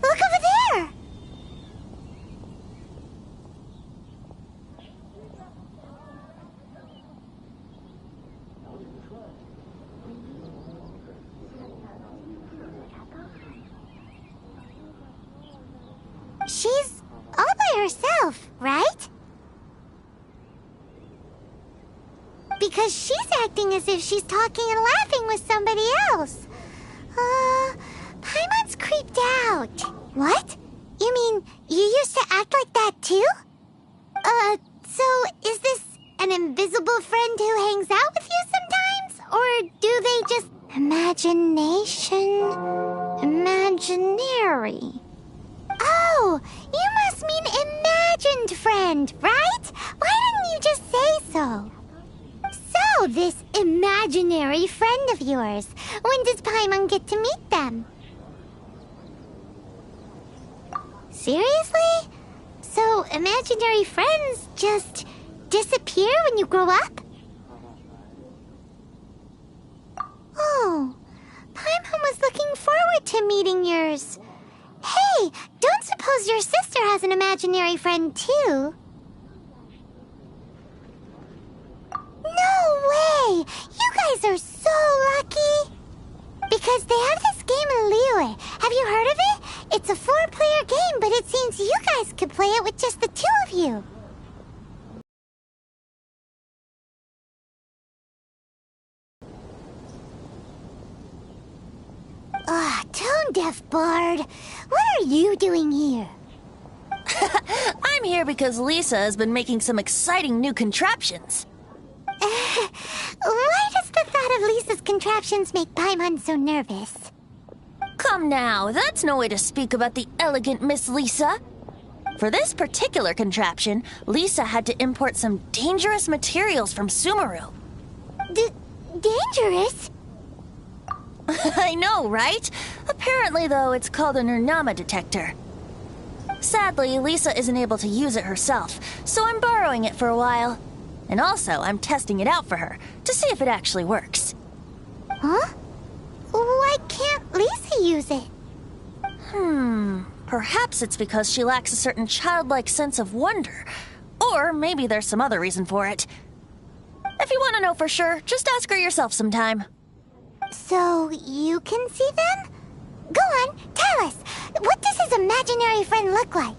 Look over there! She's all by herself, right? Because she's acting as if she's talking and laughing with somebody else. Paimon's creeped out. What? You mean you used to act like that too? So is this an invisible friend who hangs out with you sometimes? Or do they just... Imaginary. Oh, you must mean imagined friend, right? Why didn't you just say so? So, this imaginary friend of yours, when does Paimon get to meet them? Seriously? So, imaginary friends just disappear when you grow up? Oh, Paimon was looking forward to meeting yours. Hey, don't suppose your sister has an imaginary friend too? No way! You guys are so lucky! Because they have this game in Liyue. Have you heard of it? It's a 4-player game, but it seems you guys could play it with just the 2 of you. Tone-deaf bard. What are you doing here? I'm here because Lisa has been making some exciting new contraptions. Why does the thought of Lisa's contraptions make Paimon so nervous? Come now, that's no way to speak about the elegant Miss Lisa. For this particular contraption, Lisa had to import some dangerous materials from Sumeru. Dangerous? I know, right? Apparently, though, it's called an Urnama detector. Sadly, Lisa isn't able to use it herself, so I'm borrowing it for a while. And also, I'm testing it out for her, to see if it actually works. Huh? Why can't Lisa use it? Perhaps it's because she lacks a certain childlike sense of wonder. Or maybe there's some other reason for it. If you want to know for sure, just ask her yourself sometime. So, you can see them? Go on, tell us. What does his imaginary friend look like?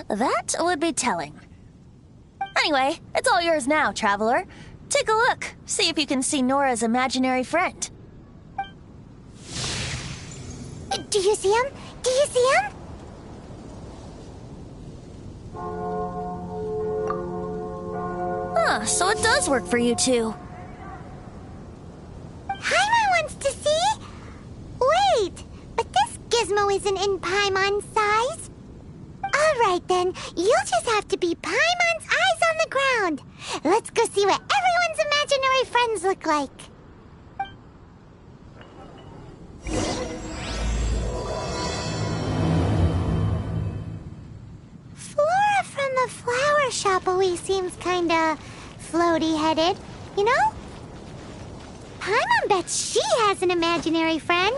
That would be telling. Anyway, it's all yours now, Traveler. Take a look. See if you can see Nora's imaginary friend. Do you see him? Do you see him? So it does work for you two. Paimon wants to see? Wait, but this gizmo isn't in Paimon's size. Alright then, you'll just have to be Paimon's eyes on the ground. Let's go see what everyone's imaginary friends look like. Flora from the flower shop always seems kinda floaty-headed, you know? Paimon bets she has an imaginary friend.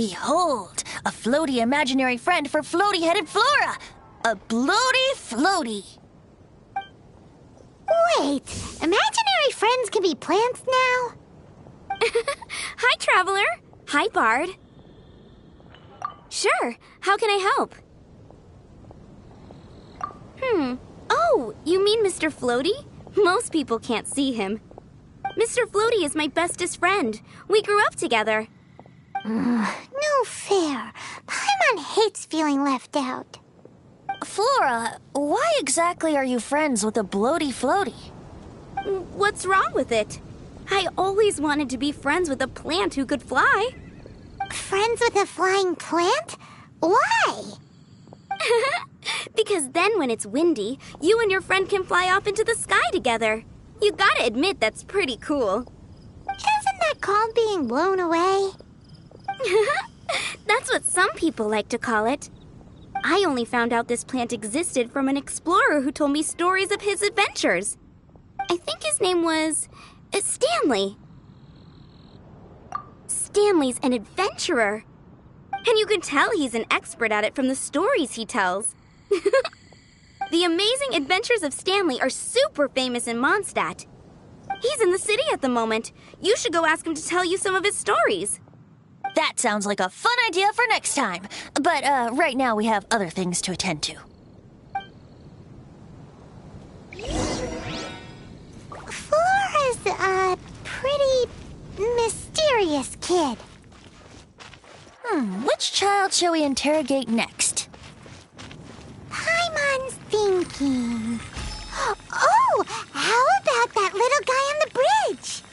Behold, a floaty imaginary friend for floaty-headed Flora! A bloaty floaty! Wait, imaginary friends can be plants now? Hi, Traveler. Hi, Bard. Sure, how can I help? Oh, you mean Mr. Floaty? Most people can't see him. Mr. Floaty is my bestest friend. We grew up together. No fair. Paimon hates feeling left out. Flora, why exactly are you friends with a bloaty floaty? What's wrong with it? I always wanted to be friends with a plant who could fly. Friends with a flying plant? Why? Because then when it's windy, you and your friend can fly off into the sky together. You gotta admit that's pretty cool. Isn't that called being blown away? That's what some people like to call it. I only found out this plant existed from an explorer who told me stories of his adventures. I think his name was Stanley. Stanley's an adventurer. And you can tell he's an expert at it from the stories he tells. The amazing adventures of Stanley are super famous in Mondstadt. He's in the city at the moment. You should go ask him to tell you some of his stories. That sounds like a fun idea for next time. But right now we have other things to attend to. Flora's a pretty mysterious kid. Which child shall we interrogate next? Paimon's thinking. Oh, how about that little guy on the bridge?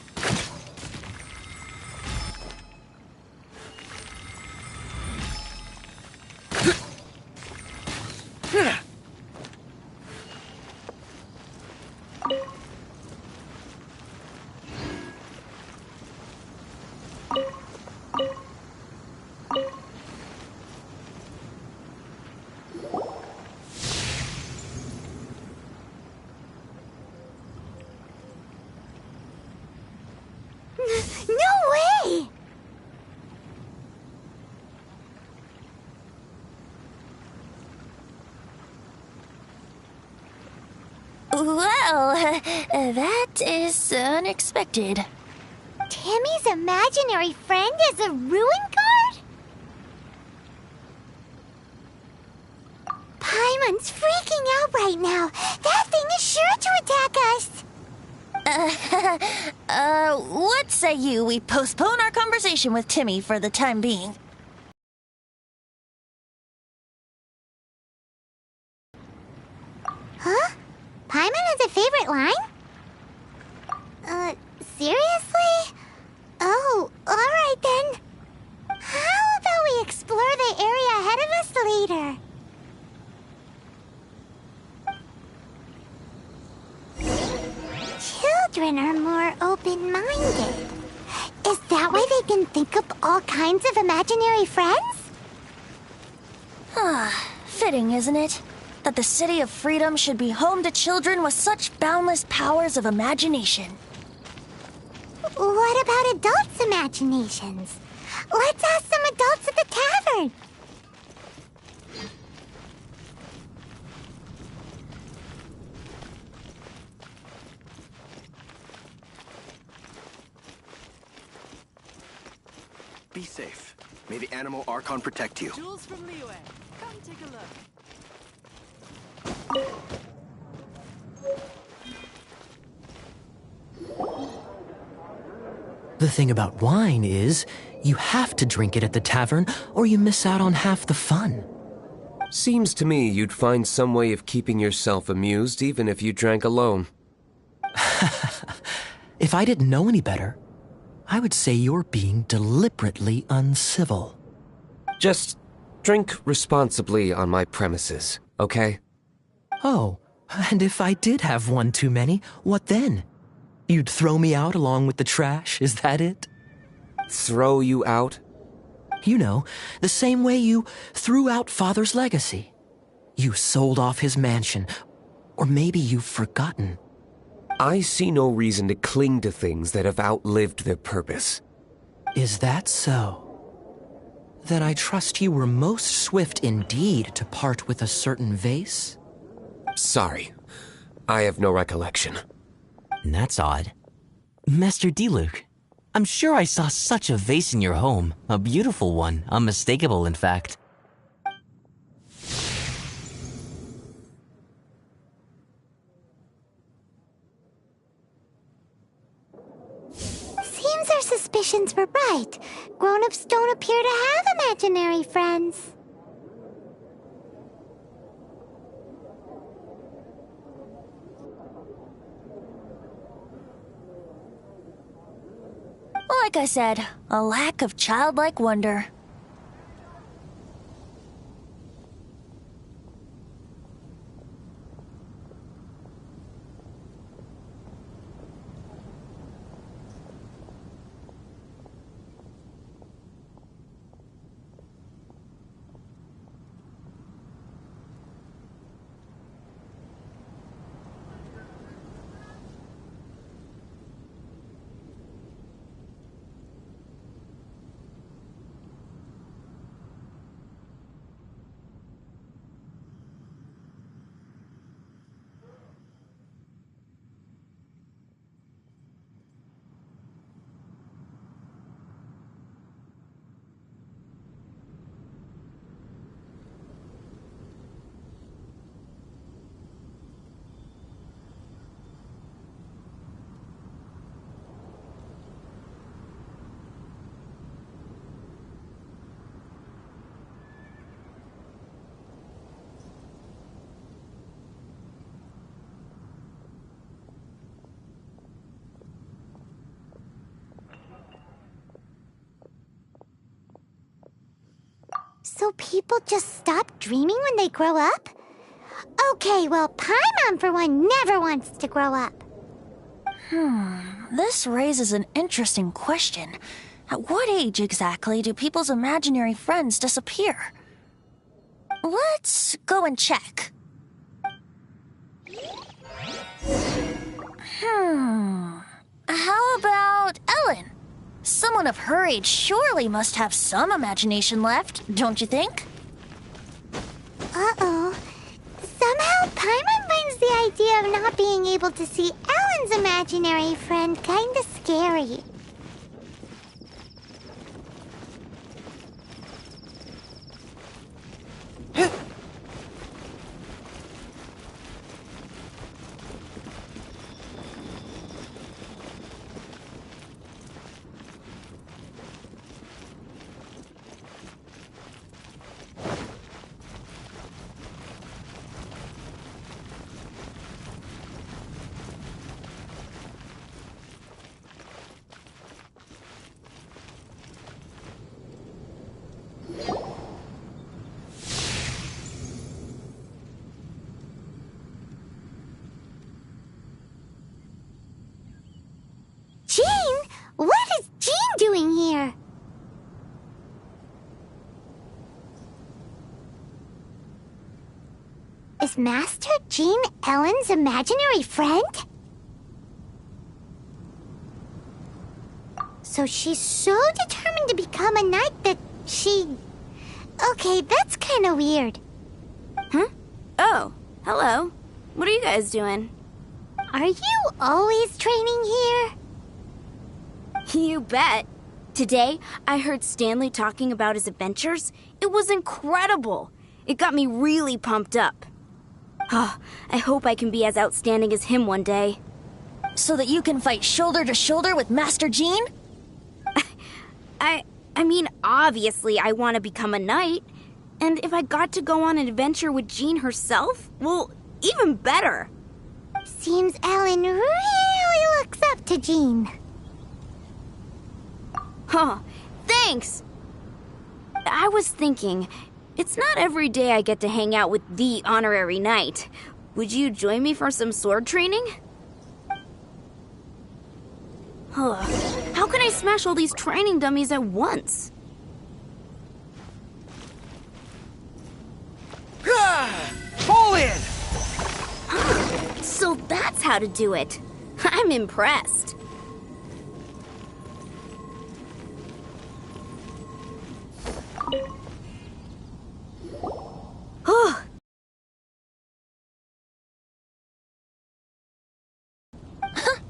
No way! Well, that is unexpected. Timmy's imaginary friend is a ruin guard? Paimon's freaking out right now. That thing is sure to attack us. What say you we postpone our conversation with Timmy for the time being? Huh? Paimon has a favorite line? Seriously? Oh, alright then. How about we explore the area ahead of us later? Children are more open-minded. Is that why they can think up all kinds of imaginary friends? Fitting, isn't it? That the City of Freedom should be home to children with such boundless powers of imagination. What about adults' imaginations? Let's ask some adults at the tavern. Be safe. May the animal Archon protect you. Jules from Liyue. Come take a look. The thing about wine is, you have to drink it at the tavern, or you miss out on half the fun. Seems to me you'd find some way of keeping yourself amused even if you drank alone. If I didn't know any better, I would say you're being deliberately uncivil. Just drink responsibly on my premises, okay? Oh, and if I did have one too many, what then? You'd throw me out along with the trash, is that it? Throw you out? You know, the same way you threw out Father's legacy. You sold off his mansion, or maybe you've forgotten. I see no reason to cling to things that have outlived their purpose. Is that so? then I trust you were most swift indeed to part with a certain vase? Sorry. I have no recollection. That's odd. Master Diluc, I'm sure I saw such a vase in your home. A beautiful one, unmistakable in fact. Seems our suspicions were right. Grown-ups don't appear to have imaginary friends. Like I said, a lack of childlike wonder. So people just stop dreaming when they grow up? Okay, well, Paimon, for one, never wants to grow up. This raises an interesting question. At what age exactly do people's imaginary friends disappear? Let's go and check. How about Ellen? Someone of her age surely must have some imagination left, don't you think? Uh-oh. Somehow, Paimon finds the idea of not being able to see Ellen's imaginary friend kinda scary. Jean? What is Jean doing here? Is Master Jean Ellen's imaginary friend? So she's so determined to become a knight that she... Okay, that's kind of weird. Huh? Oh, hello. What are you guys doing? Are you always training here? You bet. Today, I heard Stanley talking about his adventures. It was incredible. It got me really pumped up. Oh, I hope I can be as outstanding as him one day. So that you can fight shoulder to shoulder with Master Jean? I mean, obviously I want to become a knight. And if I got to go on an adventure with Jean herself, well, even better. Seems Ellen really looks up to Jean. Huh, thanks! I was thinking, it's not every day I get to hang out with the honorary knight. Would you join me for some sword training? How can I smash all these training dummies at once? Fall in! So that's how to do it. I'm impressed.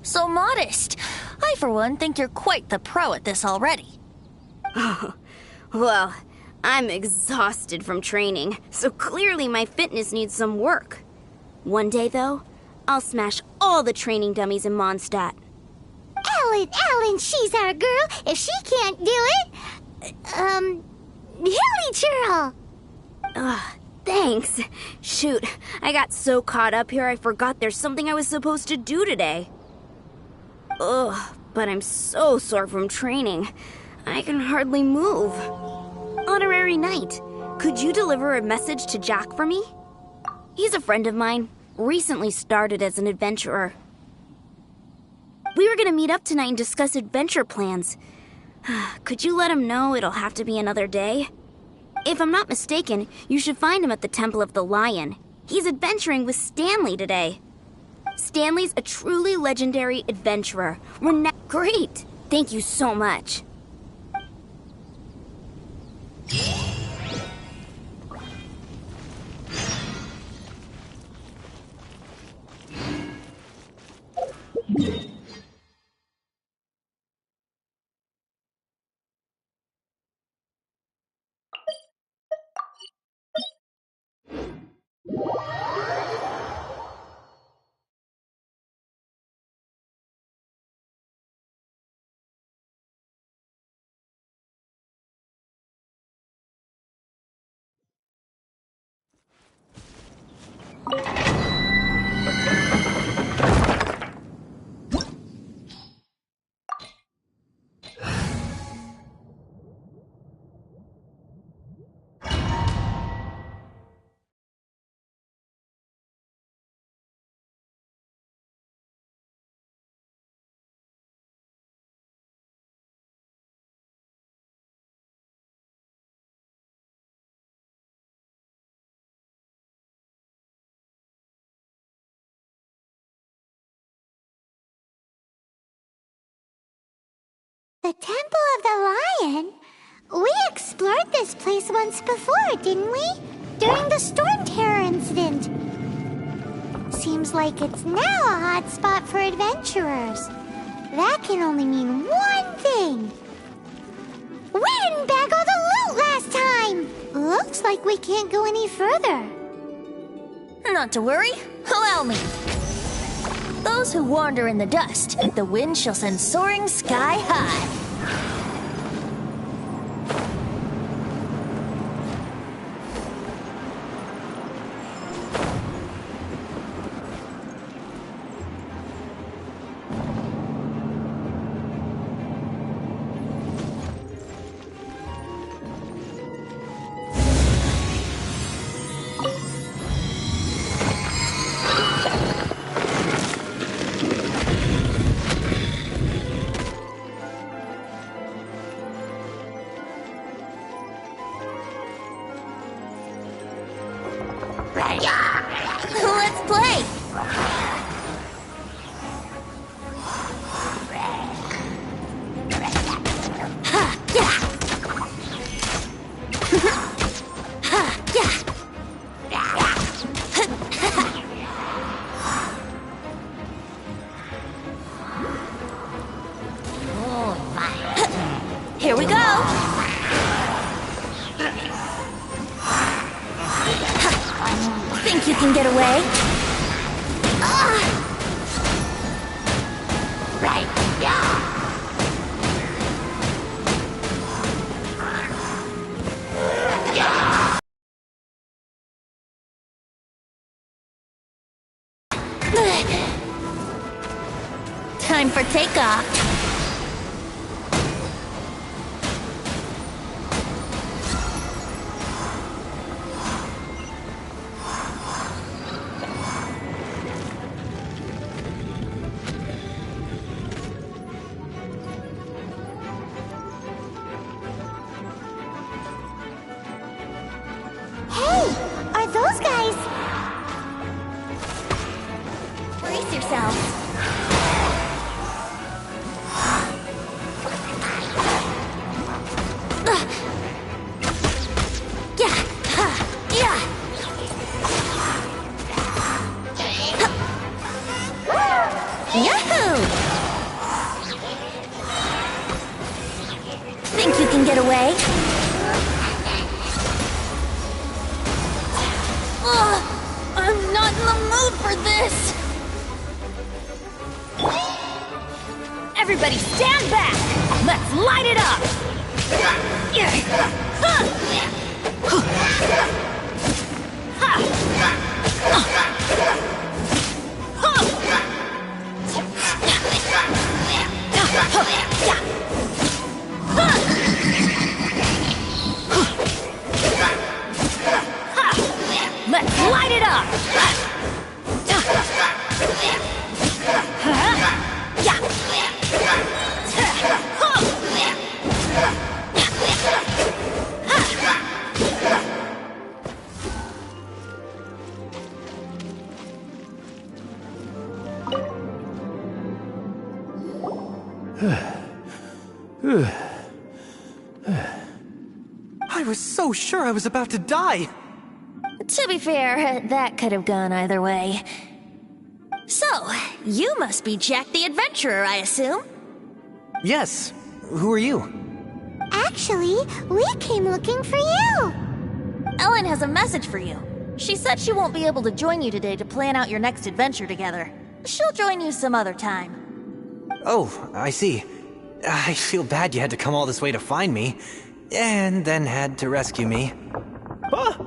So modest. I, for one, think you're quite the pro at this already. Well, I'm exhausted from training, so clearly my fitness needs some work. One day, though, I'll smash all the training dummies in Mondstadt. Ellen, she's our girl. If she can't do it, Hilly Churl. Thanks. Shoot, I got so caught up here I forgot there's something I was supposed to do today. But I'm so sore from training. I can hardly move. Honorary Knight, could you deliver a message to Jack for me? He's a friend of mine, recently started as an adventurer. We were gonna meet up tonight and discuss adventure plans. Could you let him know it'll have to be another day? If I'm not mistaken, you should find him at the Temple of the Lion. He's adventuring with Stanley today. Stanley's a truly legendary adventurer. Great! Thank you so much. The Temple of the Lion? We explored this place once before, didn't we? During the Storm Terror incident. Seems like it's now a hot spot for adventurers. That can only mean one thing. We didn't bag all the loot last time! Looks like we can't go any further. Not to worry. Allow me. Those who wander in the dust, the wind shall send soaring sky high. Let's play! Here we go! Think you can get away? Time for takeoff. Hey, are those guys? Brace yourself. Yahoo! Think you can get away? Ugh, I'm not in the mood for this! Everybody stand back! Let's light it up! Let's light it up! I was so sure I was about to die. To be fair, that could have gone either way. So, you must be Jack the Adventurer, I assume? Yes. Who are you? Actually, we came looking for you. Ellen has a message for you. She said she won't be able to join you today to plan out your next adventure together. She'll join you some other time. Oh, I see. I feel bad you had to come all this way to find me, and then had to rescue me. Huh?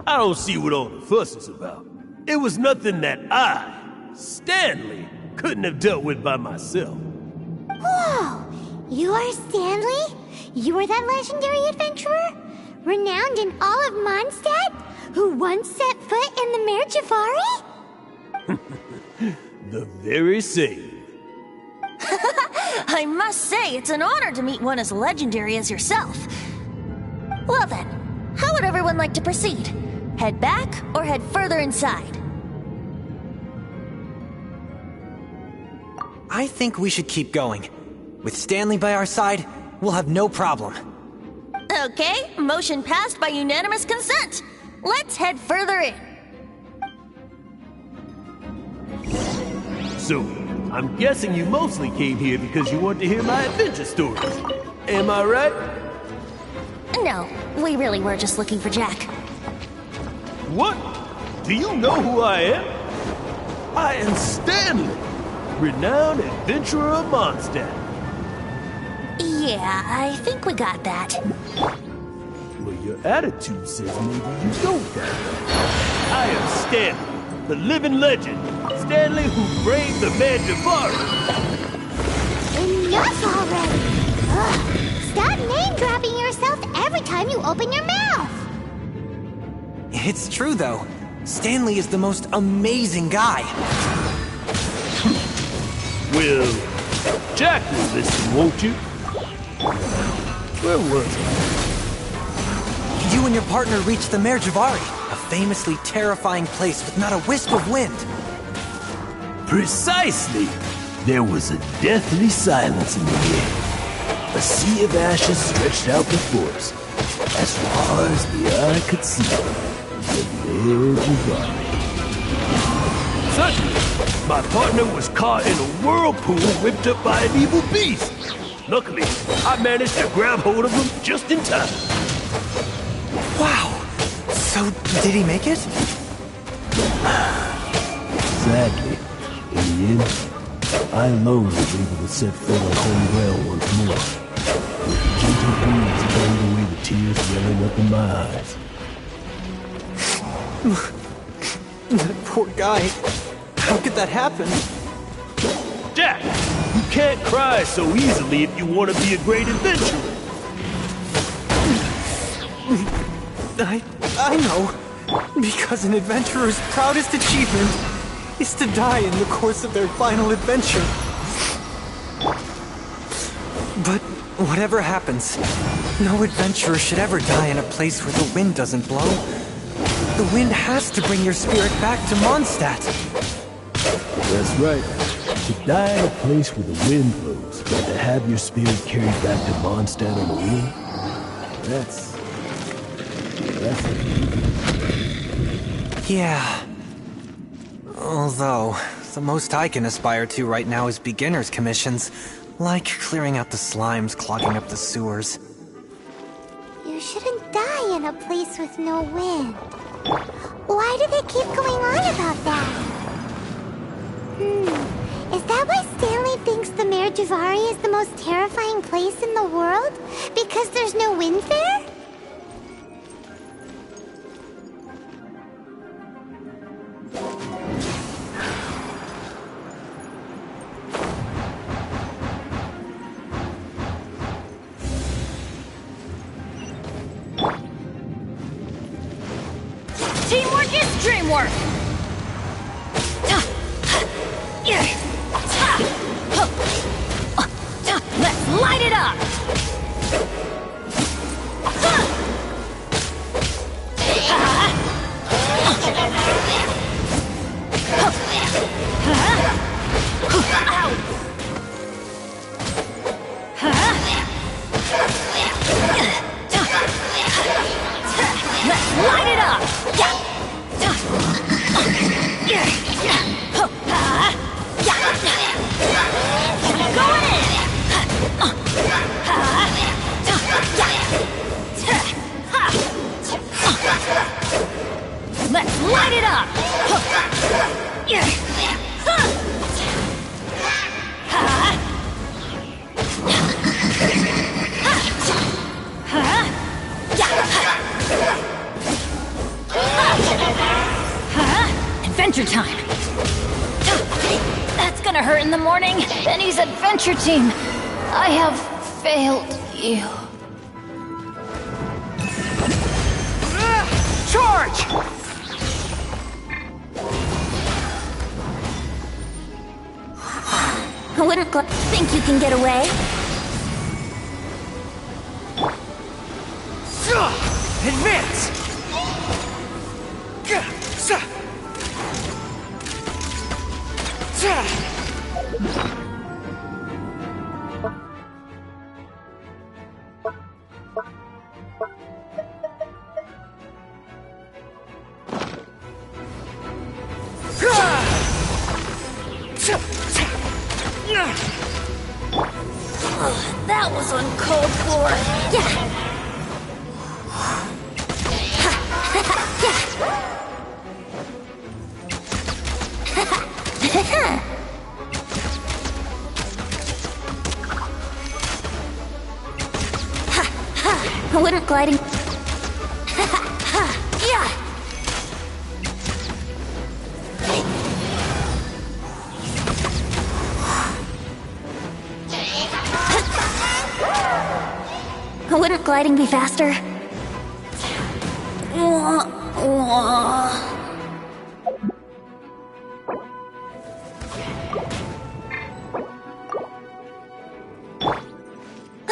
I don't see what all the fuss is about. It was nothing that I, Stanley, couldn't have dealt with by myself. Whoa! You are Stanley? You are that legendary adventurer? Renowned in all of Mondstadt? Who once set foot in the Mare Javari? The very same. I must say, it's an honor to meet one as legendary as yourself. Well then, how would everyone like to proceed? Head back or head further inside? I think we should keep going. With Stanley by our side, we'll have no problem. Okay, motion passed by unanimous consent. Let's head further in. So, I'm guessing you mostly came here because you want to hear my adventure stories. Am I right? No, we really were just looking for Jack. What? Do you know who I am? I am Stanley, renowned adventurer of Mondstadt. Yeah, I think we got that. Well, your attitude says maybe you don't got that. I am Stanley, the living legend. Stanley who braved the Mare Javari. Enough already! Ugh. Stop name-dropping yourself every time you open your mouth! It's true, though. Stanley is the most amazing guy. Well, Jack will listen, won't you? Where was I? You and your partner reached the Mare Javari, a famously terrifying place with not a wisp of wind. Precisely! There was a deathly silence in the air. A sea of ashes stretched out before us. As far as the eye could see, the Mare Javari. Suddenly, my partner was caught in a whirlpool whipped up by an evil beast. Luckily, I managed to grab hold of him just in time. Wow! So, did he make it? Sadly, in the end, I alone was able to set foot on home ground once more. With gentle breeze burned away the tears welling up in my eyes. That poor guy. How could that happen? Jack, you can't cry so easily if you want to be a great adventurer. I know. Because an adventurer's proudest achievement is to die in the course of their final adventure. But whatever happens, no adventurer should ever die in a place where the wind doesn't blow. The wind has to bring your spirit back to Mondstadt. That's right. To die in a place where the wind blows, and to have your spirit carried back to Mondstadt on the wind, that's it. Yeah. Although, The most I can aspire to right now is beginner's commissions, like clearing out the slimes clogging up the sewers. You shouldn't die in a place with no wind. Why do they keep going on about that? Is that why Stanley thinks the Mare Javari is the most terrifying place in the world? Because there's no wind there? Teamwork is dreamwork! Let's light it up! Let's light it up! Going in! Let's light it up! Adventure time! That's gonna hurt in the morning. Benny's adventure team. I have failed you. Charge! I wouldn't think you can get away. Advance! That was uncalled for. Yeah. I wouldn't gliding. Yeah. Wouldn't gliding be faster?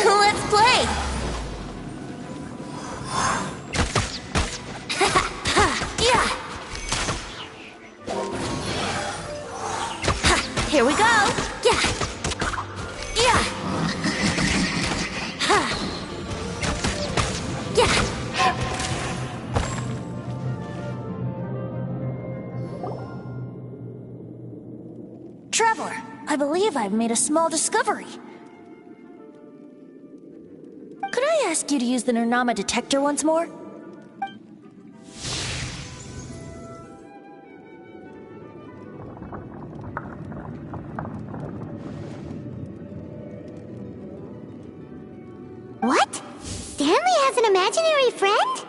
Let's play! Yeah! Here we go! Yeah! Yeah! Yeah! Traveler, I believe I've made a small discovery. Could I ask you to use the Nernama detector once more? What? Stanley has an imaginary friend?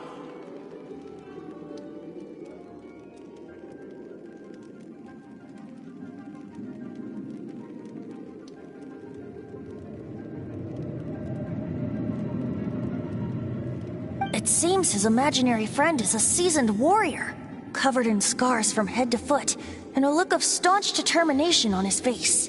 It seems his imaginary friend is a seasoned warrior, covered in scars from head to foot, and a look of staunch determination on his face.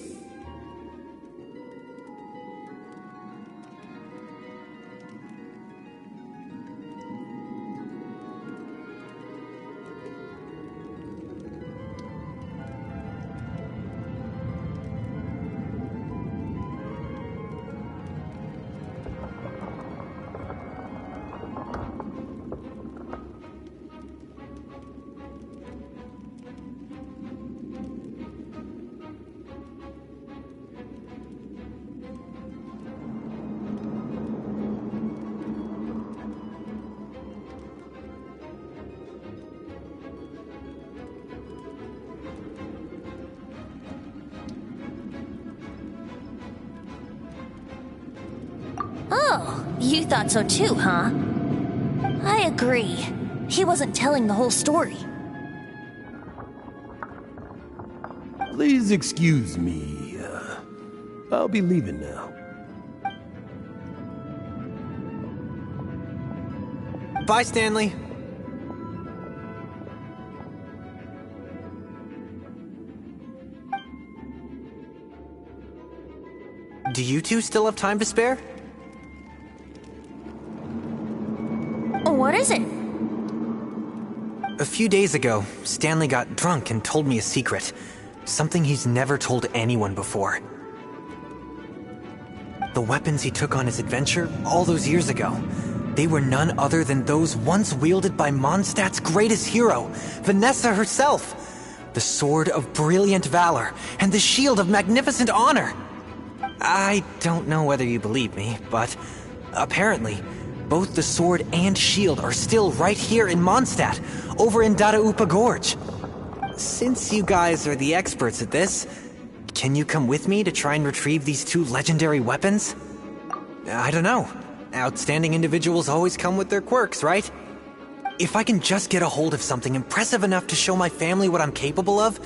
You thought so too, huh? I agree. He wasn't telling the whole story. Please excuse me. I'll be leaving now. Bye, Stanley. Do you two still have time to spare? What is it? A few days ago, Stanley got drunk and told me a secret. Something he's never told anyone before. The weapons he took on his adventure all those years ago, they were none other than those once wielded by Mondstadt's greatest hero, Vanessa herself. The Sword of Brilliant Valor and the Shield of Magnificent Honor. I don't know whether you believe me, but apparently, both the sword and shield are still right here in Mondstadt, over in Dadaupa Gorge. Since you guys are the experts at this, can you come with me to try and retrieve these two legendary weapons? I don't know. Outstanding individuals always come with their quirks, right? If I can just get a hold of something impressive enough to show my family what I'm capable of,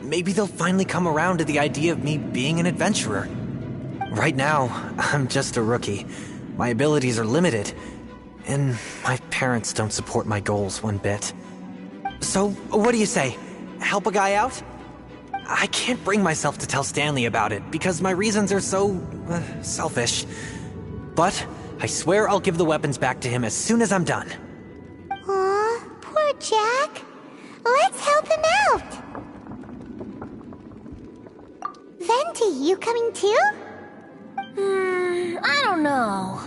maybe they'll finally come around to the idea of me being an adventurer. Right now, I'm just a rookie. My abilities are limited, and my parents don't support my goals one bit. So, what do you say? Help a guy out? I can't bring myself to tell Stanley about it, because my reasons are so... selfish. But, I swear I'll give the weapons back to him as soon as I'm done. Aw, poor Jack. Let's help him out. Venti, you coming too? I don't know.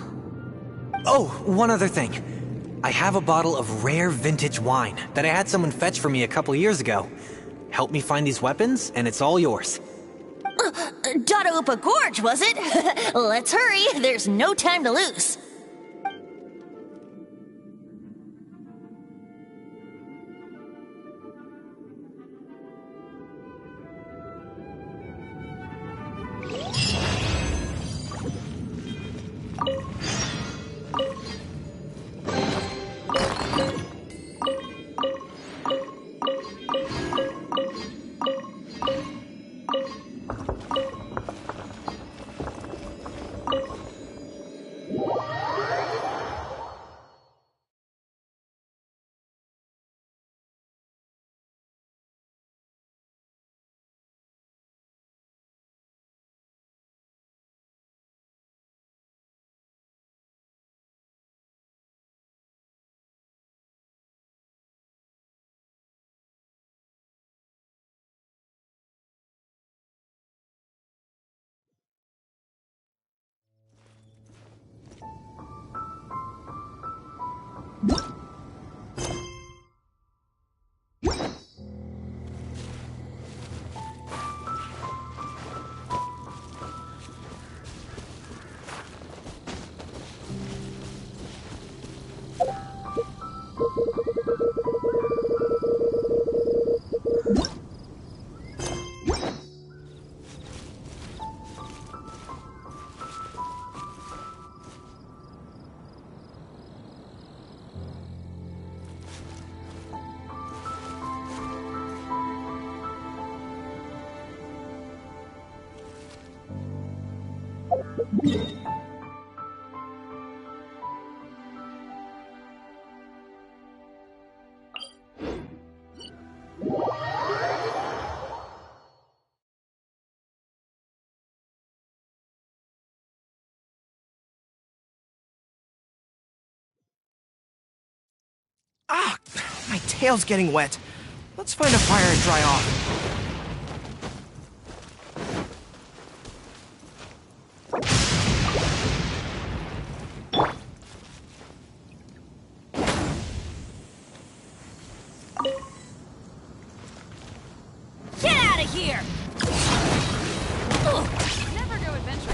Oh, one other thing. I have a bottle of rare vintage wine that I had someone fetch for me a couple years ago. Help me find these weapons, and it's all yours. Dadaupa Gorge, was it? Let's hurry. There's no time to lose. Ah! My tail's getting wet. Let's find a fire and dry off. Get out of here! Never go adventuring.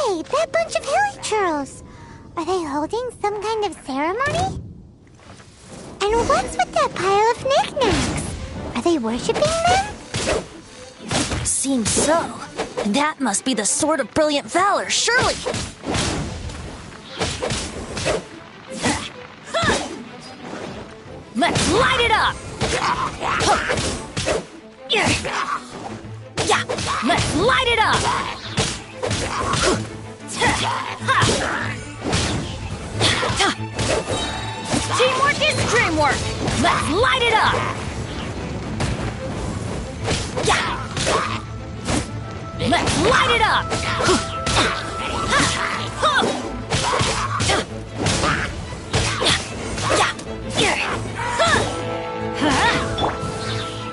Hey, that bunch of hilly churls! Are they holding some kind of ceremony? And what's with that pile of knickknacks? Are they worshipping them? Seems so. That must be the Sword of Brilliant Valor, surely! Let's light it up! Yeah, let's light it up! Teamwork is dreamwork! Let's light it up! Yeah! Let's light it up!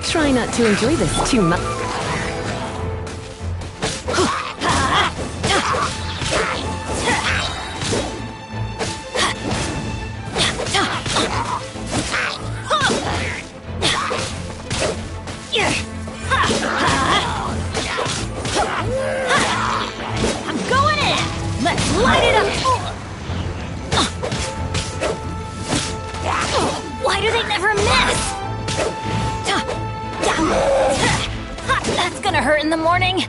Try not to enjoy this too much. I'm going in! Let's light it up! Why do they never miss? That's gonna hurt in the morning.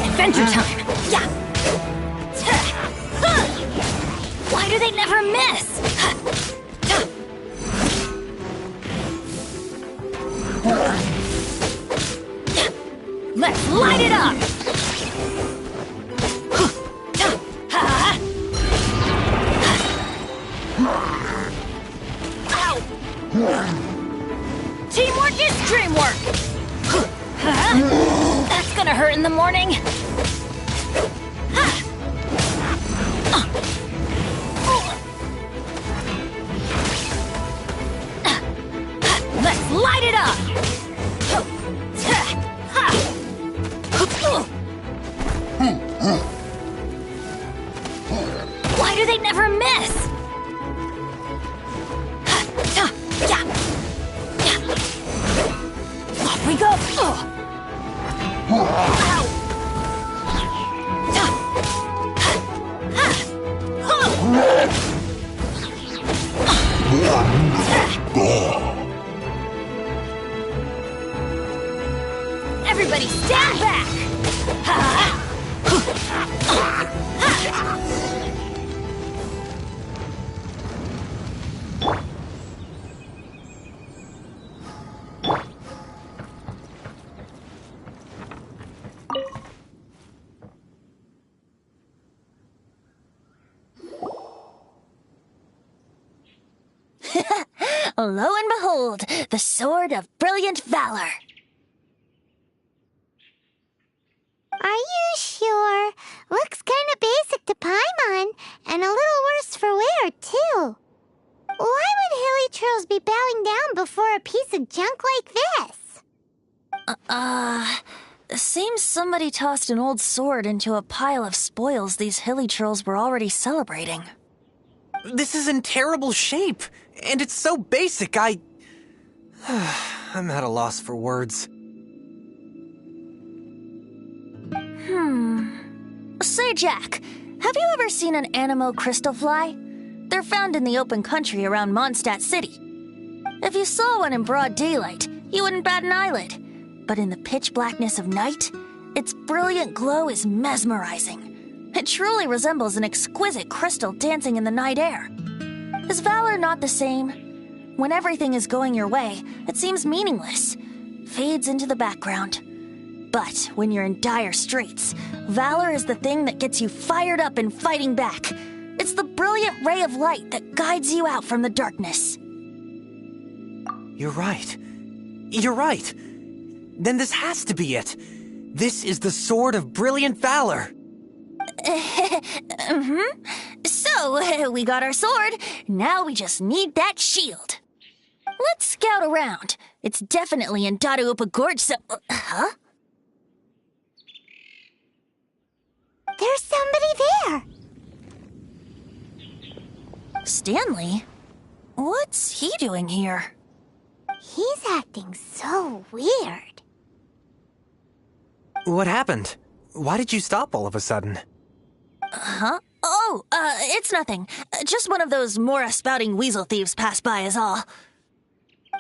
Adventure time! Why do they never miss? Let's light it up! Teamwork is dreamwork! That's gonna hurt in the morning. Let's light it up! Why do they never miss? Off we go! Everybody stand back! Lo and behold, the Sword of Brilliant Valor. Are you sure? Looks kind of basic to Paimon, and a little worse for wear, too. Why would hilly churls be bowing down before a piece of junk like this? Seems somebody tossed an old sword into a pile of spoils these hilly churls were already celebrating. This is in terrible shape, and it's so basic, I'm at a loss for words. Say, Jack, have you ever seen an Anemo crystal fly? They're found in the open country around Mondstadt City. If you saw one in broad daylight, you wouldn't bat an eyelid. But in the pitch blackness of night, its brilliant glow is mesmerizing. It truly resembles an exquisite crystal dancing in the night air. Is valor not the same? When everything is going your way, it seems meaningless, fades into the background. But when you're in dire straits, valor is the thing that gets you fired up and fighting back. It's the brilliant ray of light that guides you out from the darkness. You're right. You're right. Then this has to be it. This is the Sword of Brilliant Valor. So, we got our sword. Now we just need that shield. Let's scout around. It's definitely in Dadaupa Gorge, so... Huh? There's somebody there. Stanley? What's he doing here? He's acting so weird. What happened? Why did you stop all of a sudden? Huh? Oh, it's nothing. Just one of those Mora-spouting weasel thieves passed by is all.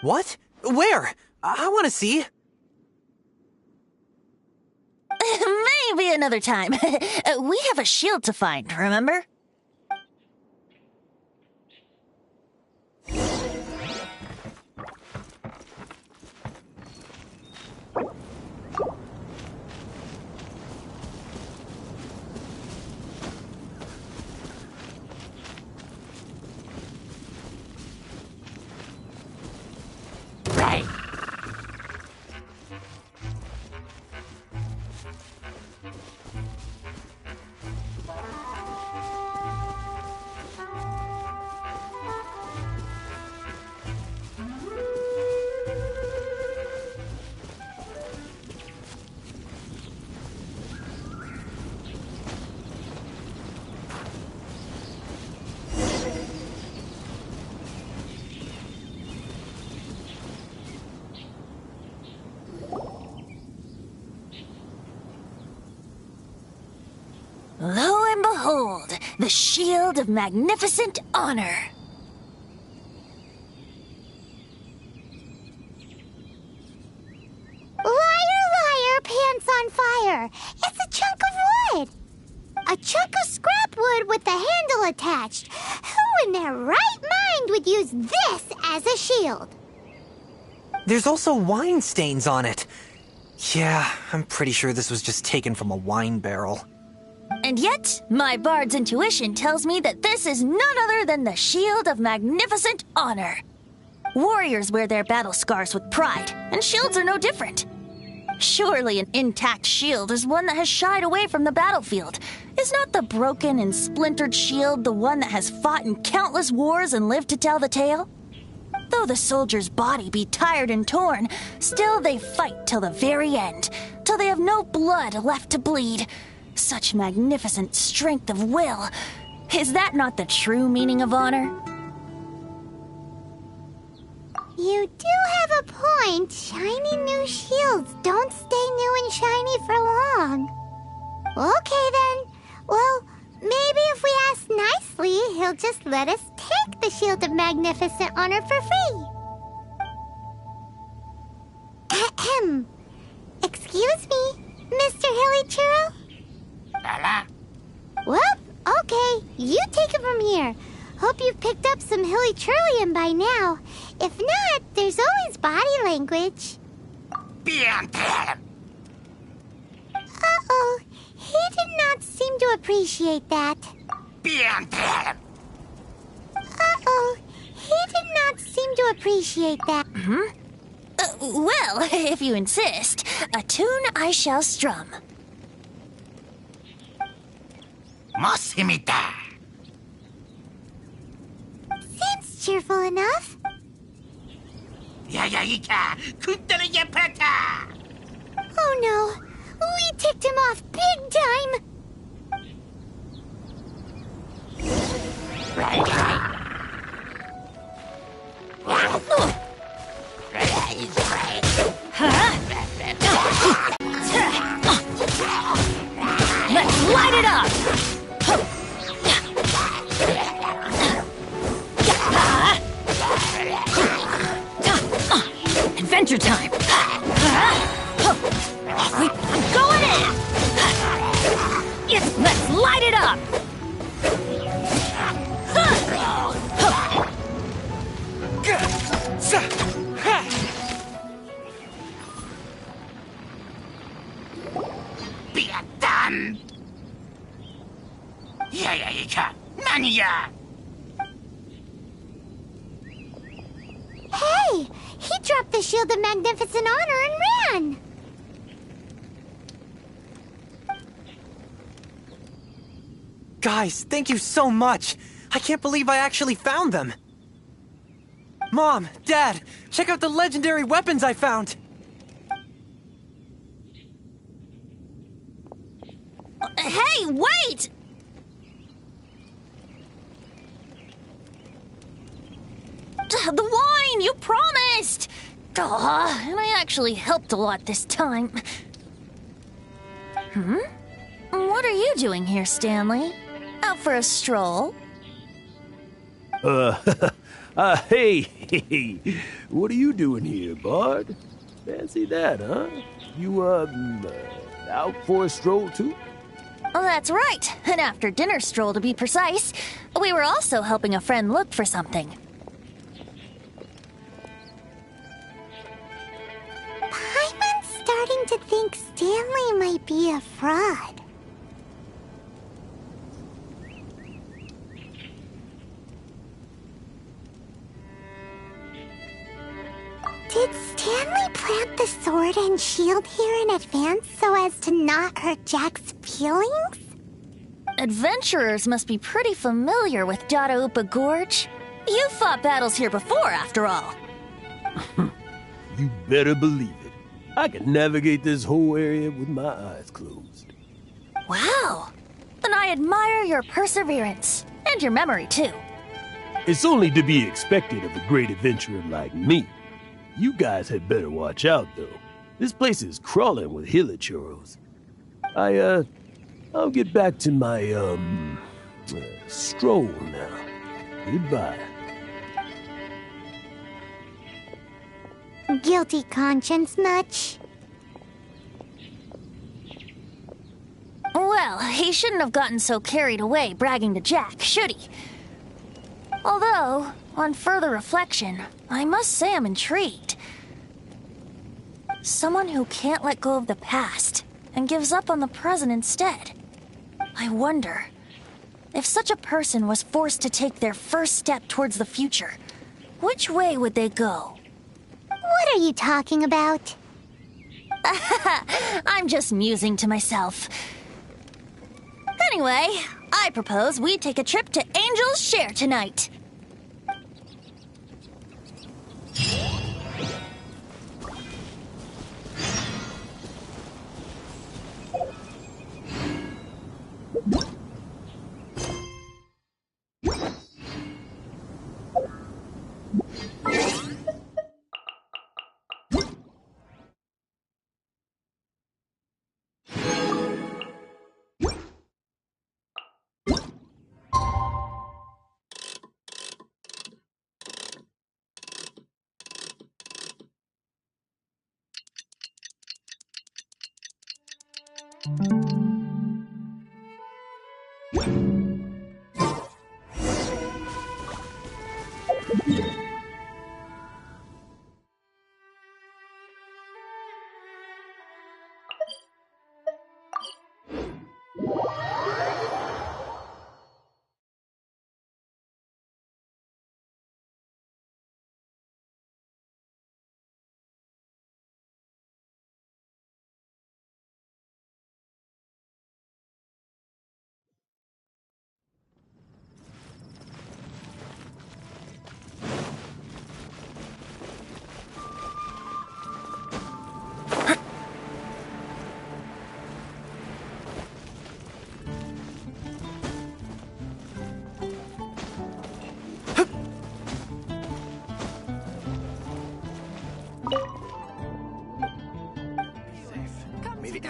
What? Where? I want to see. Maybe another time. We have a shield to find, remember? Lo and behold, the shield of magnificent honor. Liar, liar, pants on fire. It's a chunk of wood. A chunk of scrap wood with the handle attached. Who in their right mind would use this as a shield? There's also wine stains on it. Yeah, I'm pretty sure this was just taken from a wine barrel. And yet, my bard's intuition tells me that this is none other than the shield of magnificent honor. Warriors wear their battle scars with pride, and shields are no different. Surely an intact shield is one that has shied away from the battlefield. Is not the broken and splintered shield the one that has fought in countless wars and lived to tell the tale? Though the soldier's body be tired and torn, still they fight till the very end, till they have no blood left to bleed. Such magnificent strength of will. Is that not the true meaning of honor? You do have a point. Shiny new shields don't stay new and shiny for long. Okay then. Well, maybe if we ask nicely, he'll just let us take the Shield of Magnificent Honor for free. Ahem. Excuse me, Mr. Hilly Churl? Well, okay. You take it from here. Hope you've picked up some Hilly Churlian by now. If not, there's always body language. Uh-oh. He did not seem to appreciate that. Uh-oh. He did not seem to appreciate that. Well, if you insist, a tune I shall strum. Seems cheerful enough. Oh no, we ticked him off big time. Let's light it up! Adventure time! I'm going in! Yes, let's light it up! Hey, he dropped the Shield of Magnificent Honor and ran. Guys, thank you so much! I can't believe I actually found them! Mom, Dad, check out the legendary weapons I found! Hey, wait! The wine, you promised! And I actually helped a lot this time. What are you doing here, Stanley? Out for a stroll? Hey, what are you doing here, Bard? Fancy that, huh? You, out for a stroll too? Oh, that's right. An after-dinner stroll, to be precise. We were also helping a friend look for something. Paimon's starting to think Stanley might be a fraud. Did Stanley plant the sword and shield here in advance so as to not hurt Jack's feelings? Adventurers must be pretty familiar with Dadaupa Gorge. You fought battles here before, after all. You better believe it. I can navigate this whole area with my eyes closed. Wow. Then I admire your perseverance. And your memory, too. It's only to be expected of a great adventurer like me. You guys had better watch out, though. This place is crawling with hilichurros. I'll get back to my, stroll now. Goodbye. Guilty conscience much? Well, he shouldn't have gotten so carried away bragging to Jack, should he? Although, on further reflection, I must say I'm intrigued. Someone who can't let go of the past and gives up on the present instead. I wonder, if such a person was forced to take their first step towards the future, which way would they go? What are you talking about? I'm just musing to myself. Anyway, I propose we take a trip to Angel's Share tonight.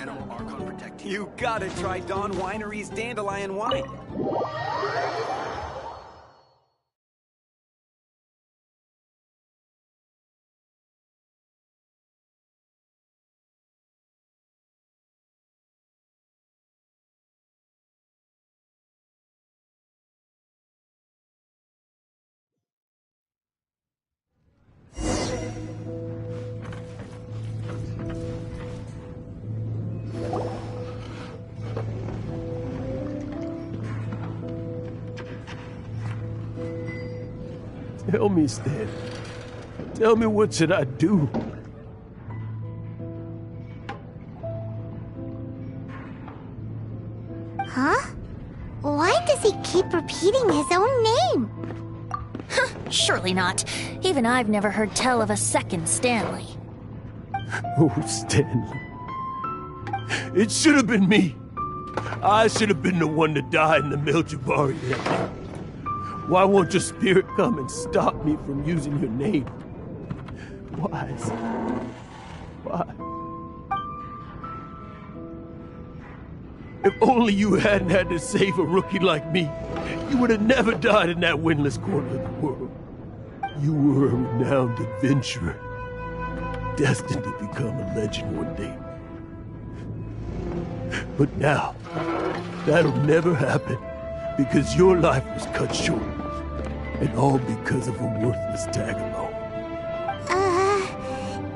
animal Archon protecting. You gotta try Dawn Winery's dandelion wine. Tell me, Stan. Tell me, what should I do? Huh? Why does he keep repeating his own name? Surely not. Even I've never heard tell of a second Stanley. Oh, Stanley. It should have been me. I should have been the one to die in the Meljavari that day. Why won't your spirit come and stop me from using your name? Why? Why? If only you hadn't had to save a rookie like me, you would have never died in that windless corner of the world. You were a renowned adventurer, destined to become a legend one day. But now, that'll never happen, because your life was cut short, and all because of a worthless tag-along.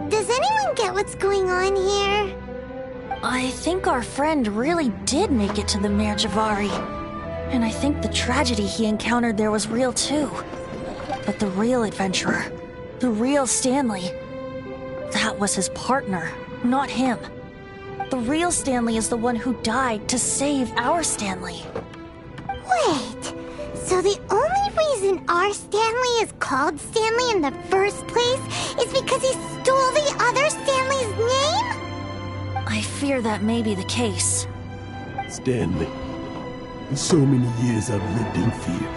Does anyone get what's going on here? I think our friend really did make it to the Mare Javari. And I think the tragedy he encountered there was real too. But the real adventurer, the real Stanley, that was his partner, not him. The real Stanley is the one who died to save our Stanley. Wait, so the only reason our Stanley is called Stanley in the first place is because he stole the other Stanley's name? I fear that may be the case. Stanley, for so many years I've lived in fear.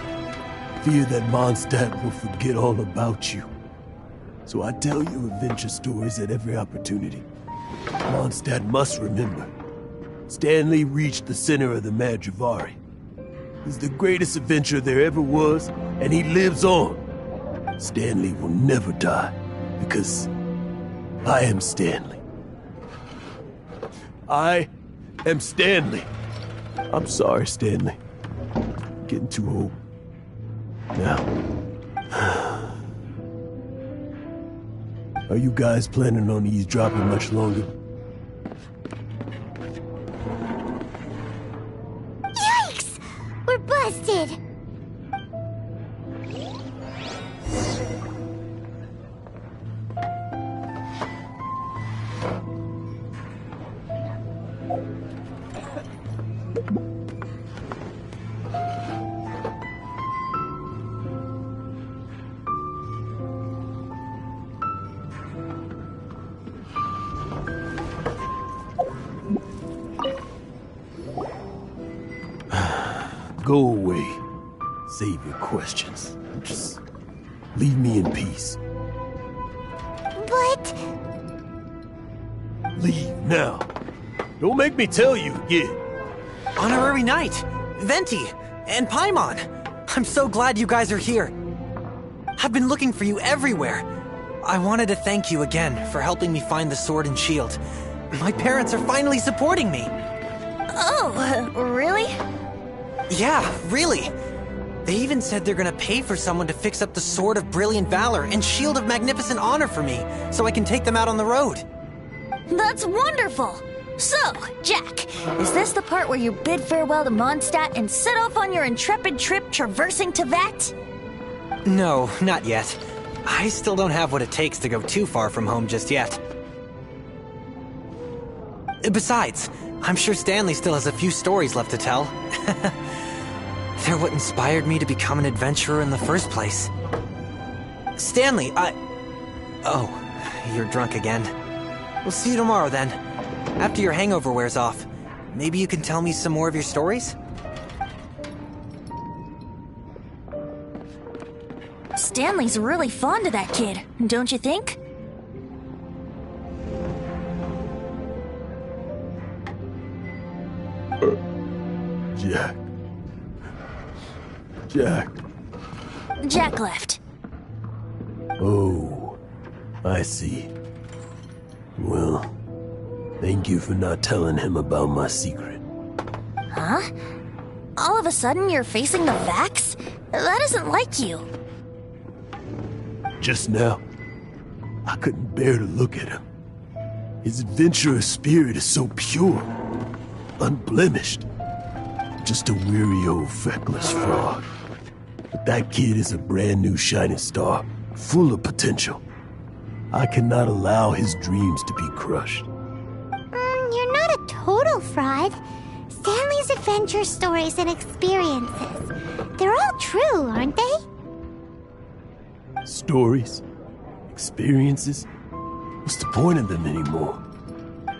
Fear that Mondstadt will forget all about you. So I tell you adventure stories at every opportunity. Mondstadt must remember. Stanley reached the center of the Mare Javari. He's the greatest adventurer there ever was, and he lives on. Stanley will never die, because I am Stanley. I am Stanley. I'm sorry, Stanley. I'm getting too old. Now, are you guys planning on eavesdropping much longer? Yikes! We're busted! Go away. Save your questions. Just leave me in peace. But... Leave now. Don't make me tell you again. Honorary Knight, Venti, and Paimon. I'm so glad you guys are here. I've been looking for you everywhere. I wanted to thank you again for helping me find the sword and shield. My parents are finally supporting me. Oh, really? Yeah, really. They even said they're gonna pay for someone to fix up the Sword of Brilliant Valor and Shield of Magnificent Honor for me, so I can take them out on the road. That's wonderful! So, Jack, is this the part where you bid farewell to Mondstadt and set off on your intrepid trip traversing Teyvat? No, not yet. I still don't have what it takes to go too far from home just yet. Besides, I'm sure Stanley still has a few stories left to tell. They're what inspired me to become an adventurer in the first place. Stanley, Oh, you're drunk again. We'll see you tomorrow then. After your hangover wears off. Maybe you can tell me some more of your stories? Stanley's really fond of that kid, don't you think? Jack. Jack. Jack left. Oh, I see. Well, thank you for not telling him about my secret. Huh? All of a sudden you're facing the Vax? That isn't like you. Just now, I couldn't bear to look at him. His adventurous spirit is so pure, unblemished. Just a weary old feckless fraud. But that kid is a brand new shining star, full of potential. I cannot allow his dreams to be crushed. You're not a total fraud. Stanley's adventure stories and experiences, they're all true, aren't they? Stories? Experiences? What's the point of them anymore?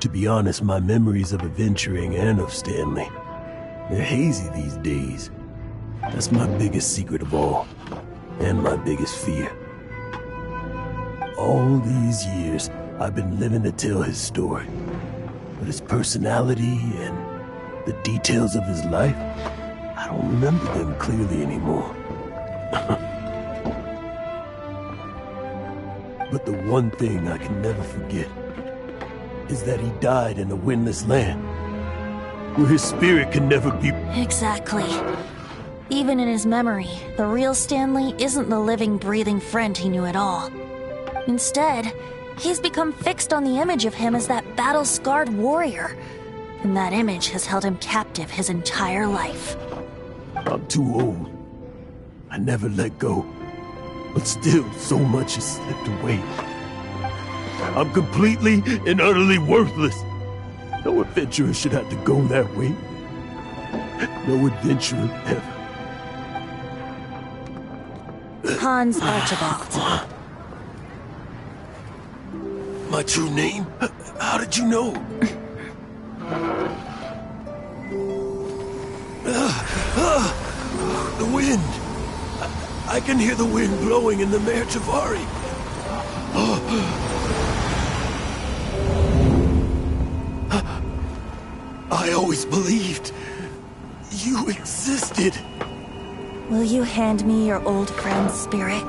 To be honest, my memories of adventuring and of Stanley, they're hazy these days. That's my biggest secret of all, and my biggest fear. All these years, I've been living to tell his story. But his personality and the details of his life, I don't remember them clearly anymore. But the one thing I can never forget is that he died in a windless land, where his spirit can never be... Exactly. Even in his memory, the real Stanley isn't the living, breathing friend he knew at all. Instead, he's become fixed on the image of him as that battle-scarred warrior. And that image has held him captive his entire life. I'm too old. I never let go. But still, so much has slipped away. I'm completely and utterly worthless. No adventurer should have to go that way. No adventurer ever. Hans Archibald. My true name? How did you know? The wind. I can hear the wind blowing in the Mare Tavari. I always believed you existed. Will you hand me your old friend's spirit?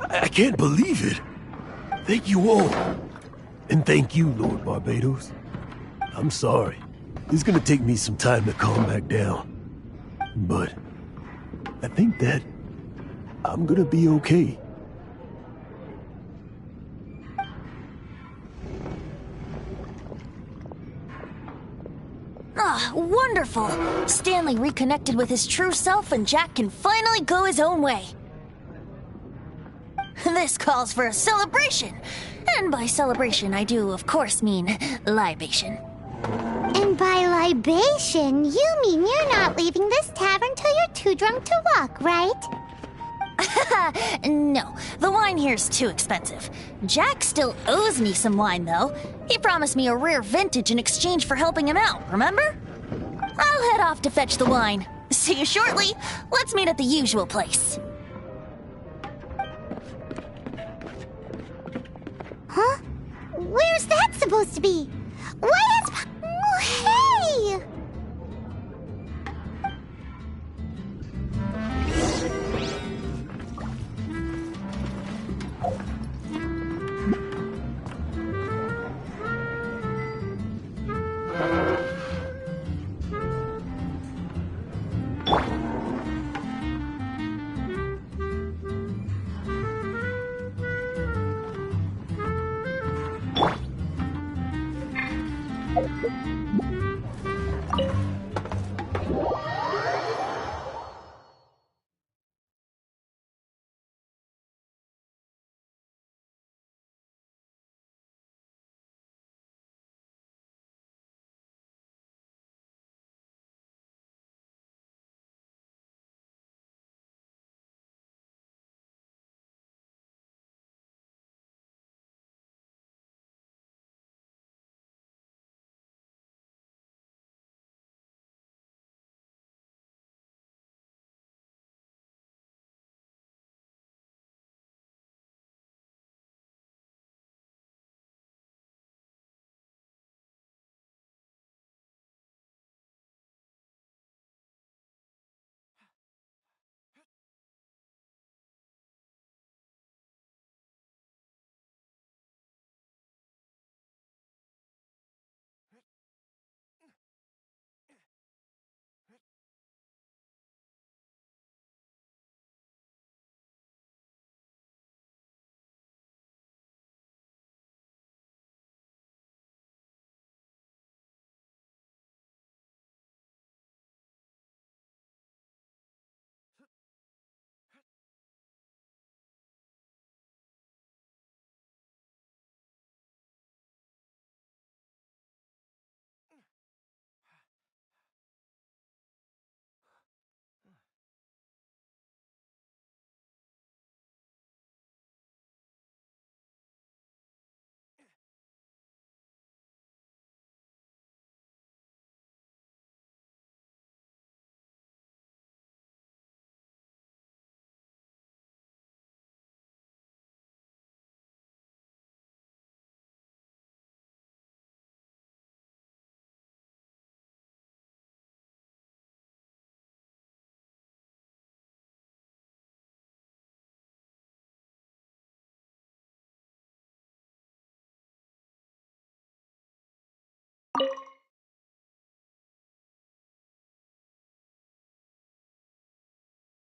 I can't believe it. Thank you all. And thank you, Lord Barbados. I'm sorry. It's gonna take me some time to calm back down. But I think that I'm gonna be okay. Ah, wonderful! Stanley reconnected with his true self and Jack can finally go his own way. This calls for a celebration. And by celebration, I do, of course, mean libation. And by libation, you mean you're not leaving this tavern till you're too drunk to walk, right? No, the wine here's too expensive. Jack still owes me some wine, though. He promised me a rare vintage in exchange for helping him out, remember? I'll head off to fetch the wine. See you shortly. Let's meet at the usual place. Huh? Where's that supposed to be? What is... Oh, hey!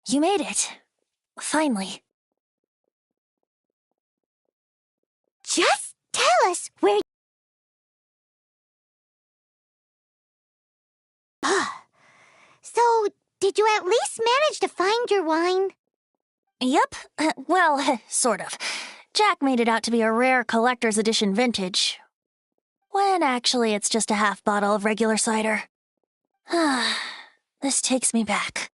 You made it. Finally. Just tell us where. So, did you at least manage to find your wine? Yep. Well, sort of. Jack made it out to be a rare collector's edition vintage, when actually it's just a half bottle of regular cider. This takes me back.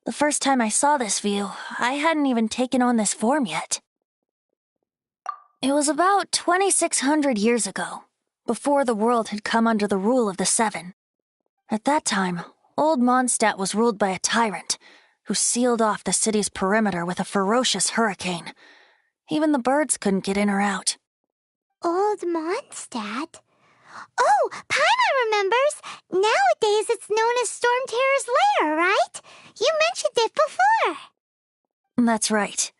The first time I saw this view, I hadn't even taken on this form yet. It was about 2,600 years ago, before the world had come under the rule of the Seven. At that time, Old Mondstadt was ruled by a tyrant, who sealed off the city's perimeter with a ferocious hurricane. Even the birds couldn't get in or out. Old Mondstadt? Oh, Paimon remembers! Nowadays it's known as Storm Terror's lair, right? You mentioned it before. That's right.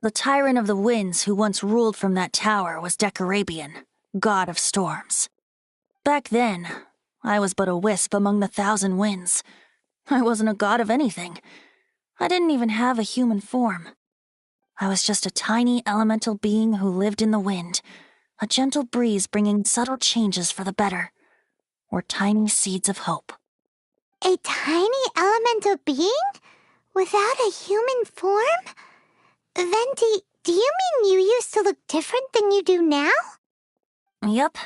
The tyrant of the winds who once ruled from that tower was Decarabian, god of storms. Back then, I was but a wisp among the thousand winds. I wasn't a god of anything. I didn't even have a human form. I was just a tiny elemental being who lived in the wind, a gentle breeze bringing subtle changes for the better, or tiny seeds of hope. A tiny elemental being? Without a human form? Venti, do you mean you used to look different than you do now? Yep.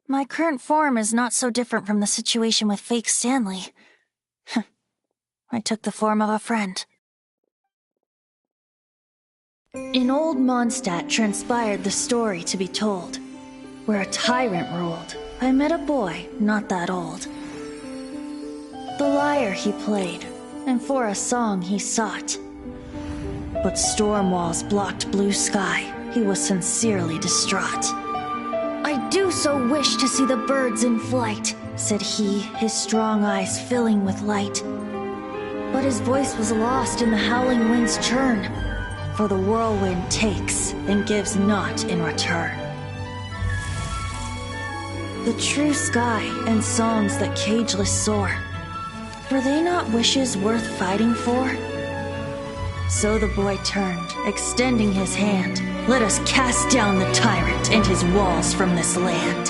My current form is not so different from the situation with fake Stanley. I took the form of a friend. In Old Mondstadt transpired the story to be told. Where a tyrant ruled, I met a boy not that old. The lyre he played, and for a song he sought. But storm walls blocked blue sky, he was sincerely distraught. I do so wish to see the birds in flight, said he, his strong eyes filling with light. But his voice was lost in the howling wind's churn, for the whirlwind takes and gives not in return. The true sky and songs that cageless soar, were they not wishes worth fighting for? So the boy turned, extending his hand. Let us cast down the tyrant and his walls from this land.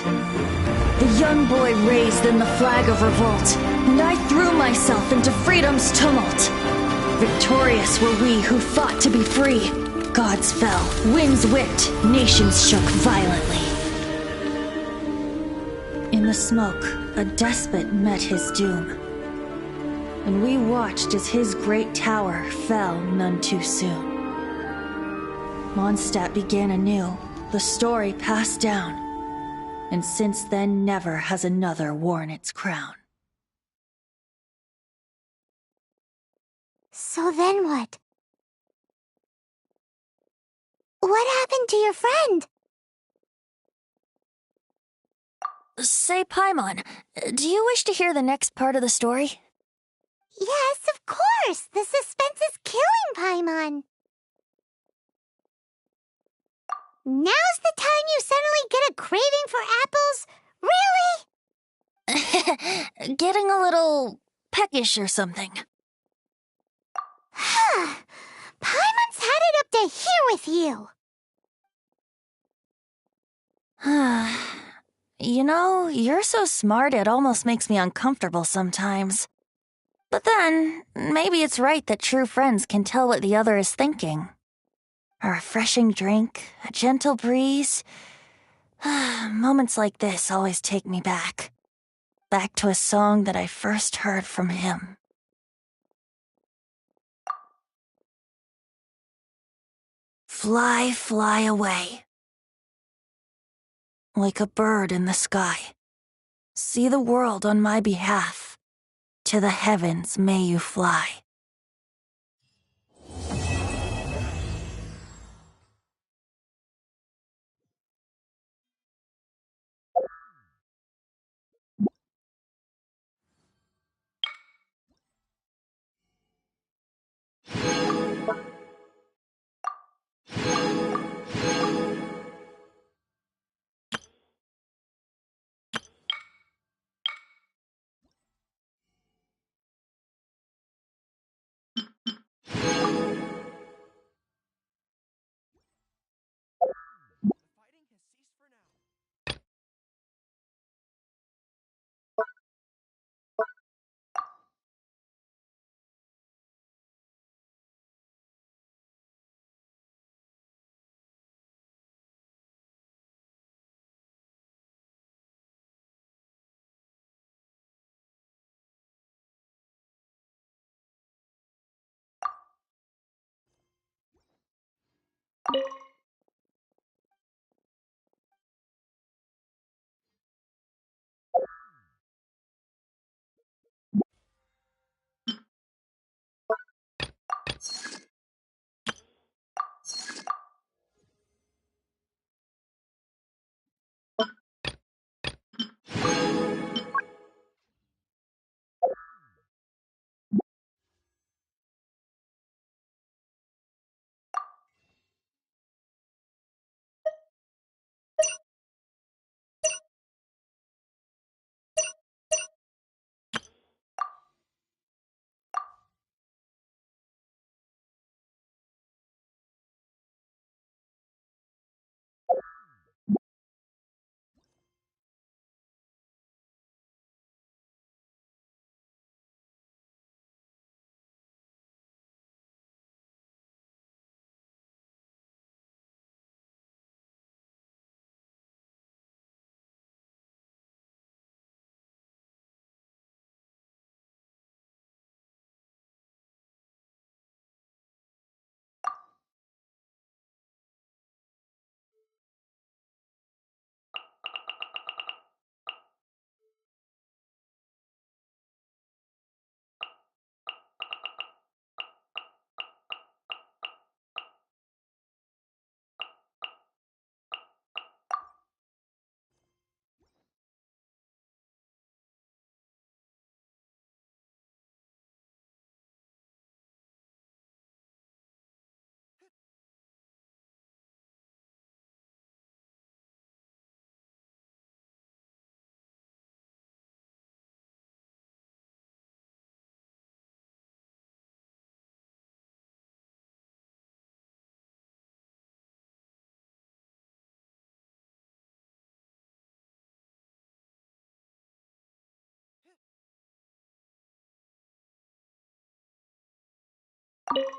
The young boy raised then the flag of revolt, and I threw myself into freedom's tumult. Victorious were we who fought to be free. Gods fell, winds whipped, nations shook violently. In the smoke, a despot met his doom, and we watched as his great tower fell none too soon. Mondstadt began anew, the story passed down, and since then never has another worn its crown. So then what? What happened to your friend? Say, Paimon, do you wish to hear the next part of the story? Yes, of course! The suspense is killing, Paimon! Now's the time you suddenly get a craving for apples? Really? Getting a little peckish or something. Paimon's had it up to here with you! You know, you're so smart it almost makes me uncomfortable sometimes. But then, maybe it's right that true friends can tell what the other is thinking. A refreshing drink, a gentle breeze. Moments like this always take me back. Back to a song that I first heard from him. Fly, fly away. Like a bird in the sky. See the world on my behalf. To the heavens may you fly.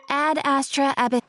Ad Astra Abyss.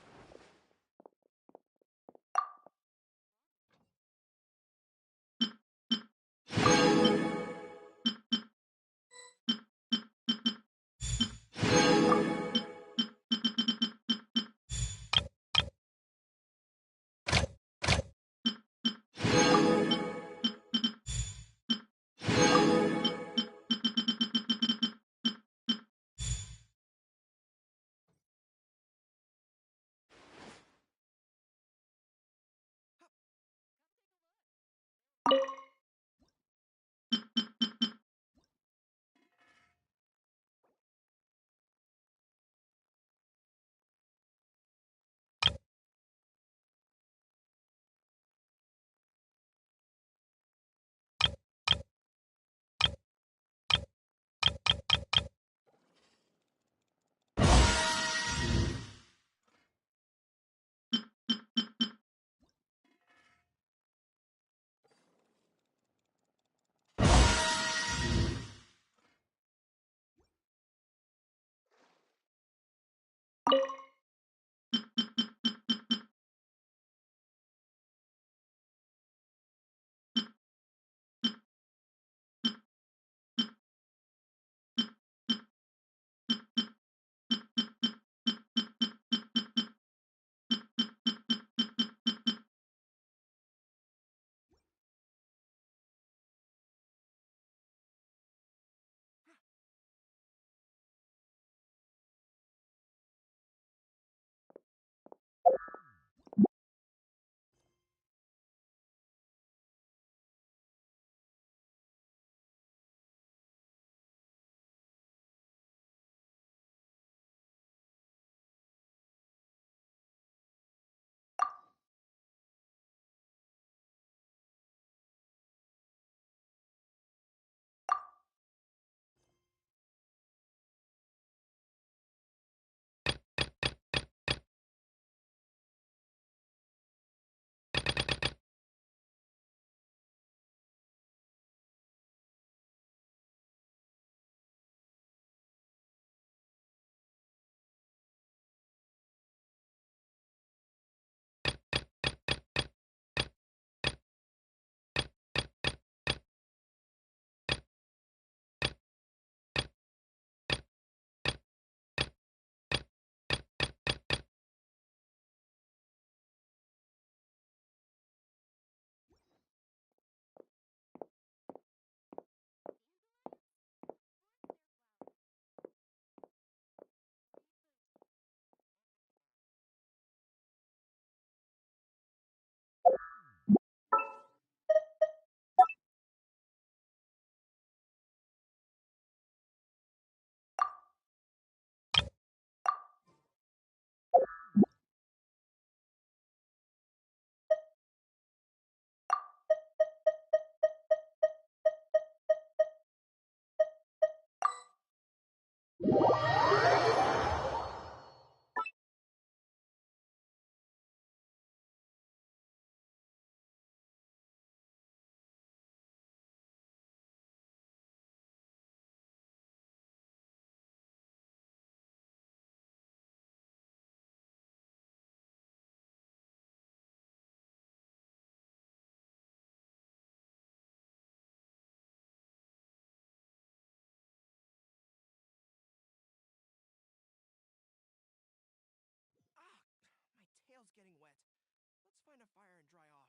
fire and dry off.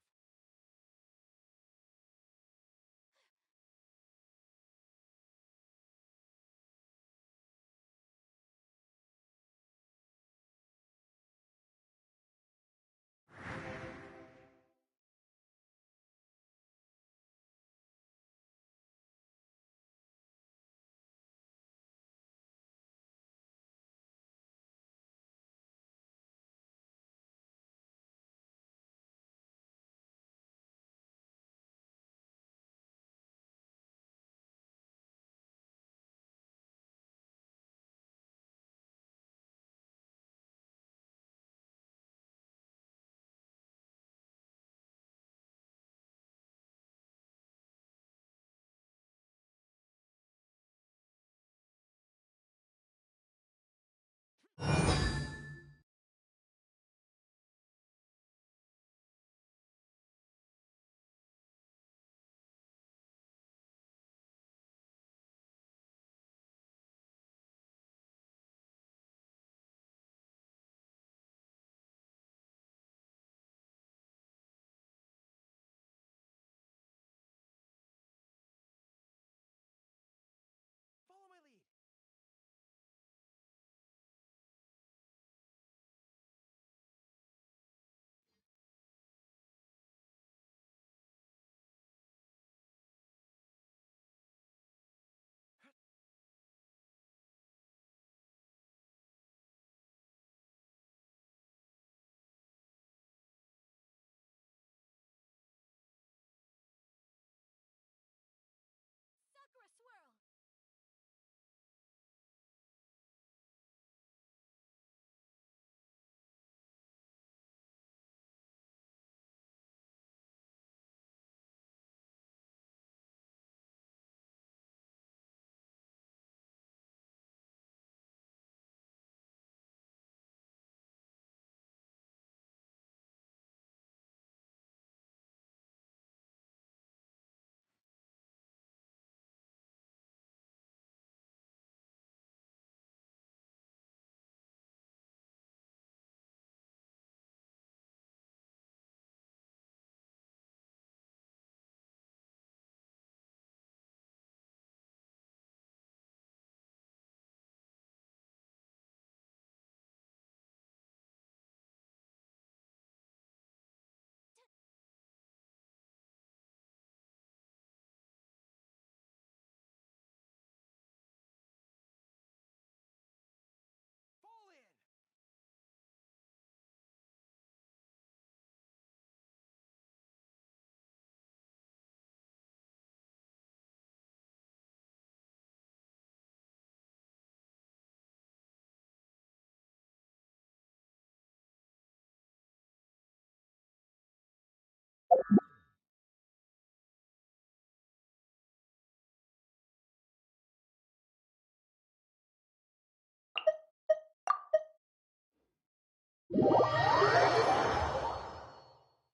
Follow my lead. Sakura swirl! Fall in!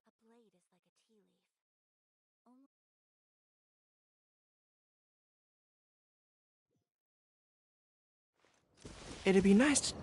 A blade is like a tea leaf. Only It'd be nice to...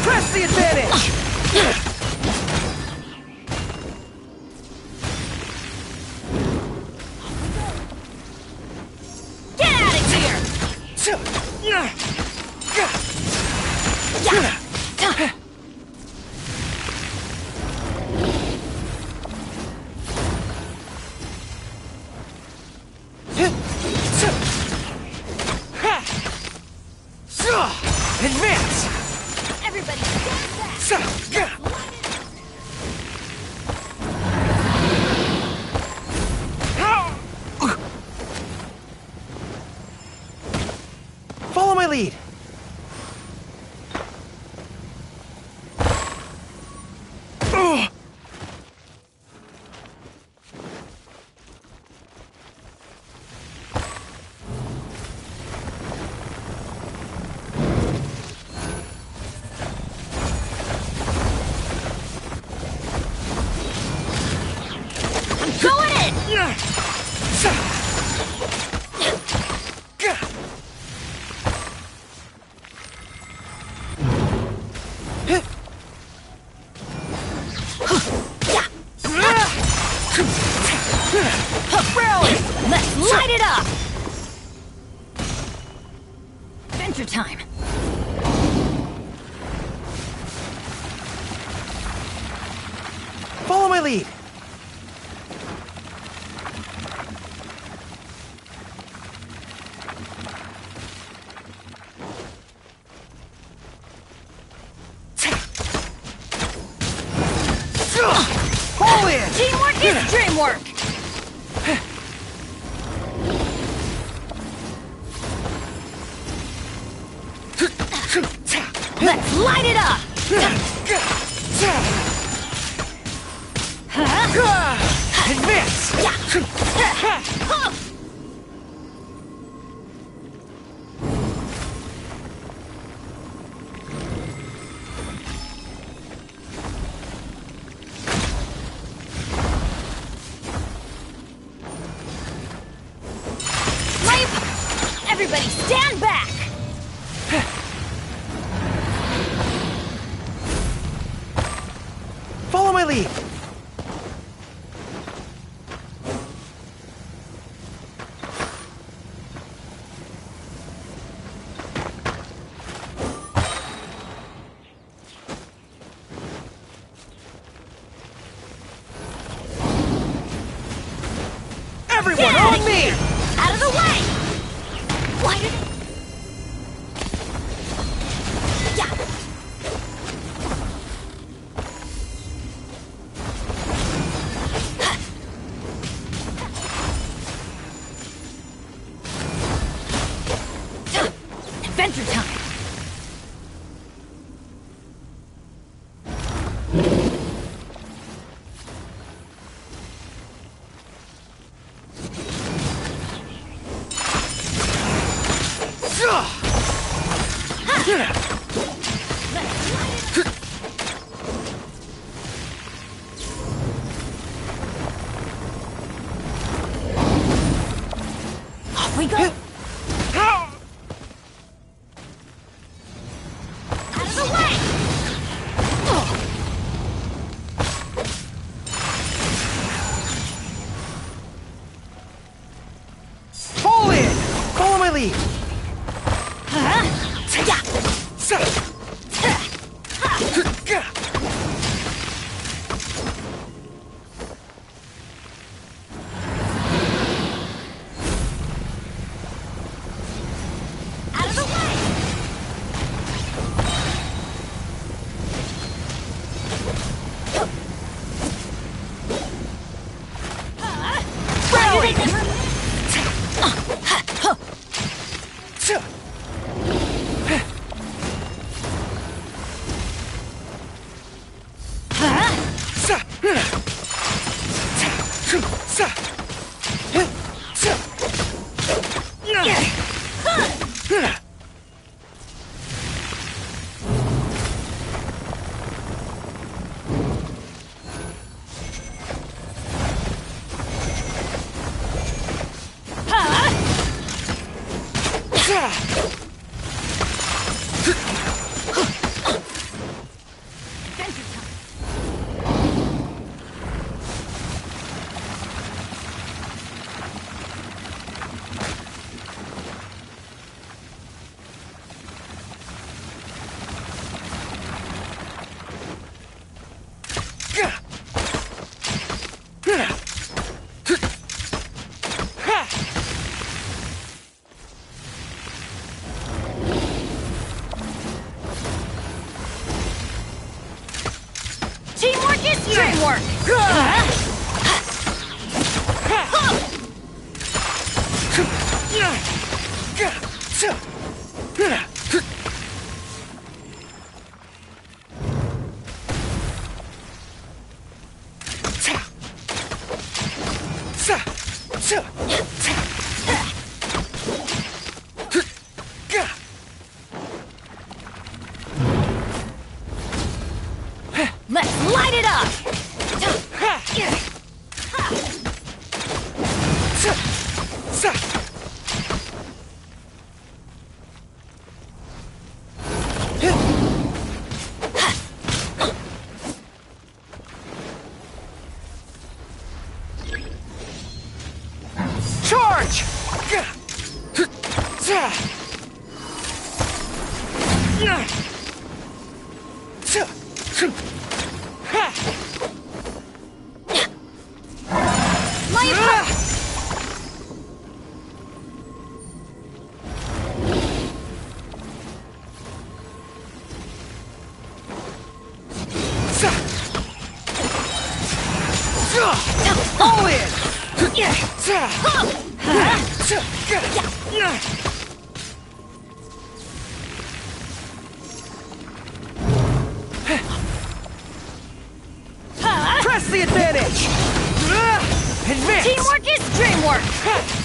Press the advantage! get out of Advance! Everybody stand back! Follow my lead! Rally! Let's light it up! Adventure time! Follow my lead! Pull in! Teamwork is dreamwork! Let's light it up! Advance! Everybody stand back! Follow my lead! Everyone on me! Out of the way! Why did it... Adventure time! Off we go! Out of the way! Pull in! Follow my lead! Out of the way! Why do they never... Let's light it up! Charge! All in! Press the advantage! Advance! Teamwork is dreamwork!